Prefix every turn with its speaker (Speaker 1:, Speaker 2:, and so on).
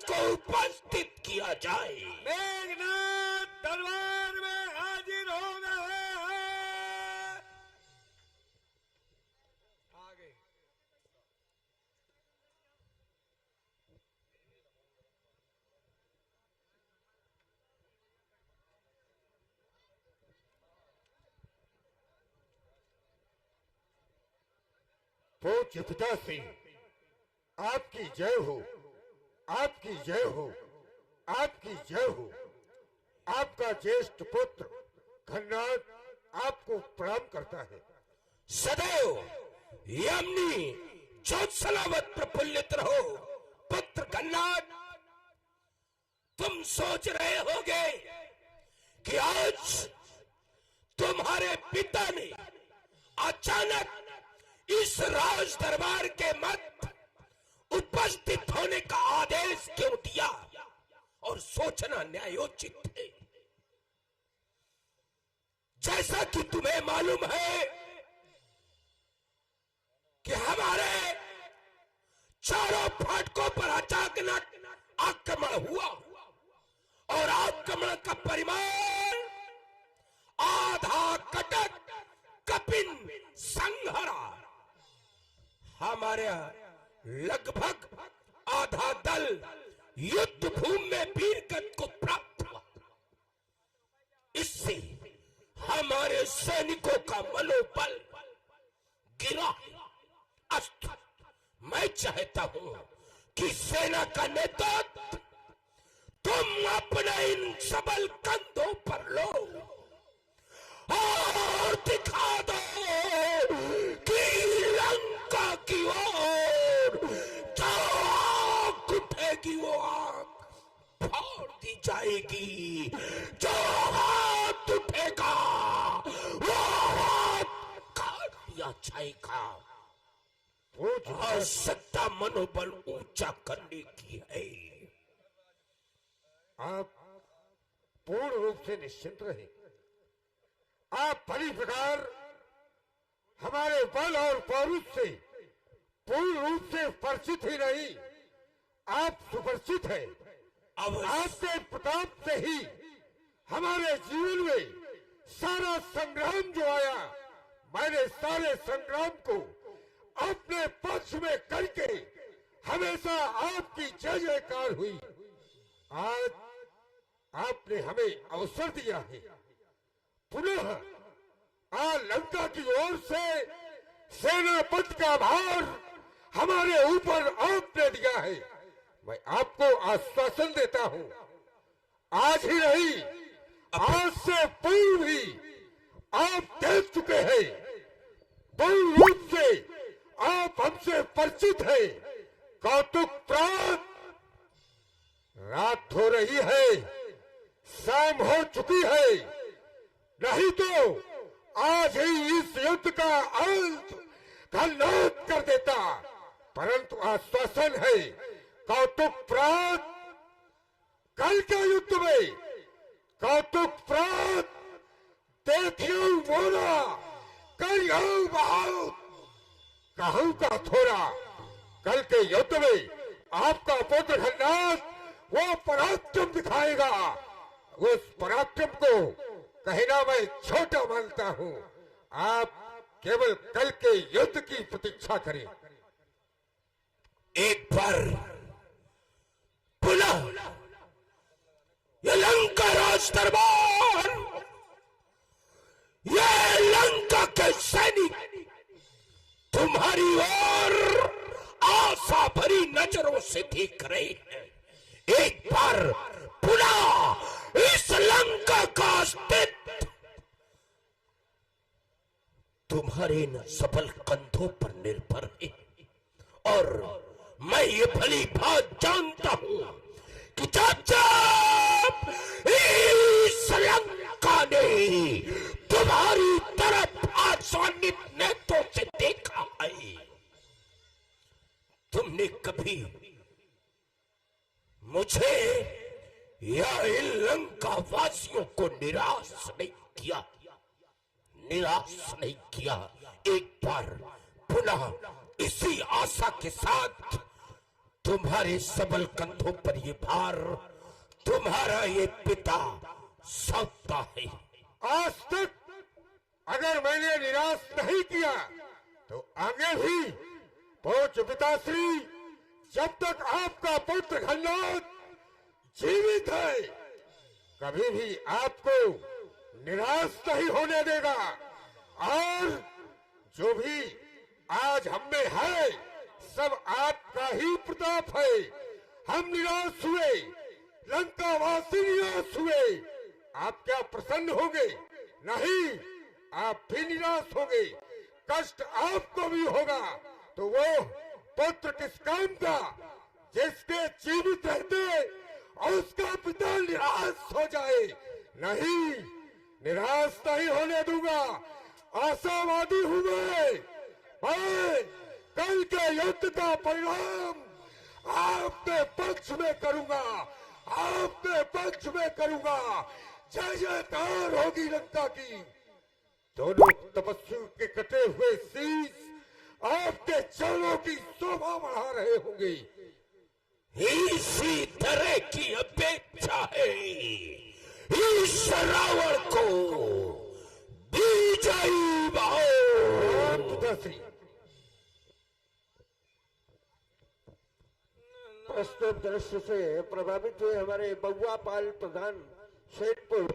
Speaker 1: को उपस्थित किया जाए।
Speaker 2: मेघनाथ दरबार में हाजिर हो रहे हैं। आगे
Speaker 3: पूज्य पिता सिंह, आपकी जय हो, आपकी जय हो, आपकी जय हो। आपका ज्येष्ठ पुत्र घननाथ आपको प्रणाम करता है।
Speaker 1: सदैव यमनी ज्योत्सलावत प्रफुल्लित रहो। पुत्र घननाथ, तुम सोच रहे होगे कि आज तुम्हारे पिता ने अचानक इस राज दरबार के मध्य उपस्थित होने का आदेश क्यों दिया, और सोचना न्यायोचित है। जैसा कि तुम्हें मालूम है कि हमारे चारों फाटकों पर अचानक आक्रमण हुआ, और आक्रमण का परिमाण आधा कटक कपिन संहरा। हमारे लगभग आधा दल युद्ध भूमि में वीरगति को प्राप्त हुआ। इससे हमारे सैनिकों का मनोबल गिरा। अस्त मैं चाहता हूं कि सेना का नेतृत्व तुम अपने इन सबल कंधों पर लो और दिखा दो कि लंका की ओर जो आग उठेगी वो आग फोड़ दी जाएगी, जो हाथ उठेगा वो हाथ काट दिया जाएगा। आवश्यकता मनोबल ऊंचा करने की है।
Speaker 3: आप पूर्ण रूप से निश्चिंत रहे। आप भली प्रकार हमारे बल और पौरुष से पूर्ण रूप से परिचित ही नहीं, आप सुपरिचित हैं। आपके प्रताप से ही हमारे जीवन में सारा संग्राम जो आया, मैंने सारे संग्राम को अपने पक्ष में करके हमेशा आपकी जय जयकार हुई। आज आपने हमें अवसर दिया है, पुनः लंका की ओर से सेनापति का भार हमारे ऊपर आपने दिया है। मैं आपको आश्वासन देता हूं, आज ही नहीं, आज से पूर्व ही आप देख चुके हैं। पूर्ण रूप से आप हमसे परिचित हैं। कौतुक प्राप्त। रात हो रही है, शाम हो चुकी है, नहीं तो आज ही इस युद्ध का अंत घननाथ कर देता। परंतु आश्वासन है, कौतुक प्राप्त। कल के युद्ध में कौतुक प्राप्त। देखियो मोरा, करियो बहुत, कहूं का थोड़ा। कल के युद्ध में आपका पुत्र घननाथ वो पराक्रम दिखाएगा। उस पराक्रम को कहना मैं छोटा मानता हूं। आप केवल कल के युद्ध की प्रतीक्षा करें।
Speaker 1: एक बार पुनः ये लंका राज दरबार, ये लंका के सैनिक तुम्हारी ओर आशा भरी नजरों से देख रहे हैं। एक बार पुनः इस लंका का अस्तित्व तुम्हारे इन सबल कंधों पर निर्भर है, और मैं ये भली भात जानता हूं कि जब इस लंका ने तुम्हारी तरफ आसानित नेत्रों से देखा है, तुमने कभी मुझे या इन लंका वासियों को निराश नहीं किया, निराश नहीं किया। एक बार पुनः इसी आशा के साथ तुम्हारे सबल कंधों पर ये भार तुम्हारा ये पिता सौंपता है।
Speaker 3: आज तक अगर मैंने निराश नहीं किया तो आगे भी पहुंच पिताश्री, जब तक आपका पुत्र घनौत जीवित है कभी भी आपको निराश नहीं होने देगा। और जो भी आज हम में है सब आपका ही प्रताप है। हम निराश हुए, लंकावासी निराश हुए, आप क्या प्रसन्न होंगे? नहीं, आप भी निराश होंगे, कष्ट आपको भी होगा। तो वो पुत्र किस काम का जिसके जीवित रहते और उसका पिता निराश हो जाए? नहीं, निराश नहीं होने दूंगा, आशावादी हूं मैं कल के युद्ध का परिणाम आपके पक्ष में करूंगा, आपके पक्ष में करूंगा। जय जयकार होगी लंका की। दोनों तपस्वियों के कटे हुए शीश आपके चरणों की शोभा बढ़ा रहे होंगे।
Speaker 1: इसी तरह की अपेक्षा है इस रावण को विजयी
Speaker 3: पिताश्री,
Speaker 4: प्रस्तुत दृश्य से प्रभावित हुए हमारे बउआ पाल प्रधान सेठपुर